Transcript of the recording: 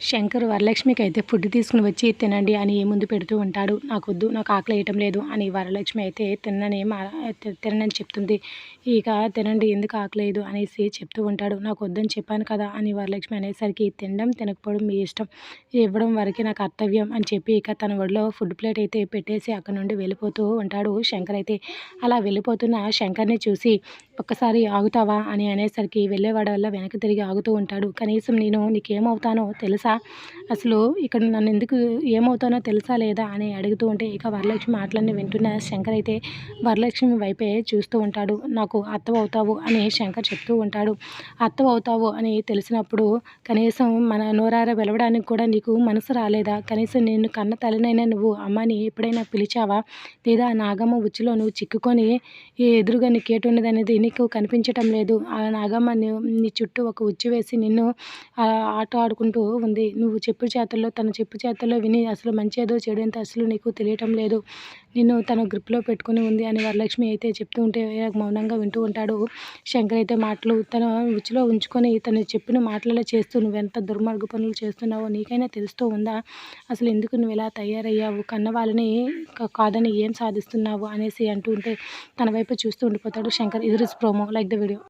శంకర్ వరలక్ష్మికి అయితే ఫుడ్ తీసుకుని వచ్చి తినండి అని ముందు పెడుతూ ఉంటాడు. నాకొద్దు, నాకు ఆకలి వేయటం లేదు అని వరలక్ష్మి అయితే తిననని చెప్తుంది. ఇక తినండి, ఎందుకు ఆకలేదు అనేసి చెప్తూ ఉంటాడు. నాకు వద్దని చెప్పాను కదా అని వరలక్ష్మి అనేసరికి తినడం తినకపోవడం మీ ఇష్టం, ఇవ్వడం వరకే నా కర్తవ్యం అని చెప్పి ఇక తన ఒడిలో ఫుడ్ ప్లేట్ అయితే పెట్టేసి అక్కడ నుండి వెళ్ళిపోతూ ఉంటాడు శంకర్ అయితే. అలా వెళ్ళిపోతున్న శంకర్ని చూసి ఒక్కసారి ఆగుతావా అని అనేసరికి వెళ్ళేవాడి వల్ల వెనక్కి తిరిగి ఆగుతూ ఉంటాడు. కనీసం నేను నీకేమవుతానో తెలుసా, అసలు ఇక్కడ నన్ను ఎందుకు ఏమవుతానో తెలుసా లేదా అని అడుగుతూ ఉంటే ఇక వరలక్ష్మి మాటలన్నీ వింటున్న శంకర్ అయితే వరలక్ష్మి వైపే చూస్తూ ఉంటాడు. నాకు అత్తవు అవుతావు అని శంకర్ చెప్తూ ఉంటాడు. అత్తవు అవుతావు అని తెలిసినప్పుడు కనీసం మన నోరార వెలవడానికి కూడా నీకు మనసు రాలేదా? కనీసం నిన్ను కన్న తల్లినైనా నువ్వు అమ్మని ఎప్పుడైనా పిలిచావా? లేదా నాగమ్మ ఉచ్చులో నువ్వు చిక్కుకొని ఎదురుగా నీకేటున్నదనేది నీకు కనిపించటం లేదు. ఆ నాగమ్మ నీ చుట్టూ ఒక ఉచ్చు వేసి నిన్ను ఆట ఆడుకుంటూ ఉంది. నువ్వు తన చెప్పు చేతల్లో విని అసలు మంచేదో చెడేంతో అసలు నీకు తెలియటం లేదు. నిన్ను తన గ్రిప్లో పెట్టుకుని ఉంది అని వరలక్ష్మి అయితే చెప్తూ ఉంటే మౌనంగా వింటూ ఉంటాడు. శంకర్ అయితే మాటలు తన ఉచ్చులో ఉంచుకొని తను చెప్పిన మాటలలో చేస్తూ నువ్వెంత దుర్మార్గ పనులు చేస్తున్నావో నీకైనా తెలుస్తూ ఉందా? అసలు ఎందుకు నువ్వు ఇలా తయారయ్యావు? కన్న వాళ్ళని కాదని ఏం సాధిస్తున్నావు అనేసి అంటూ ఉంటే తన వైపు చూస్తూ ఉండిపోతాడు శంకర్. ఇది ప్రోమో. Like the video.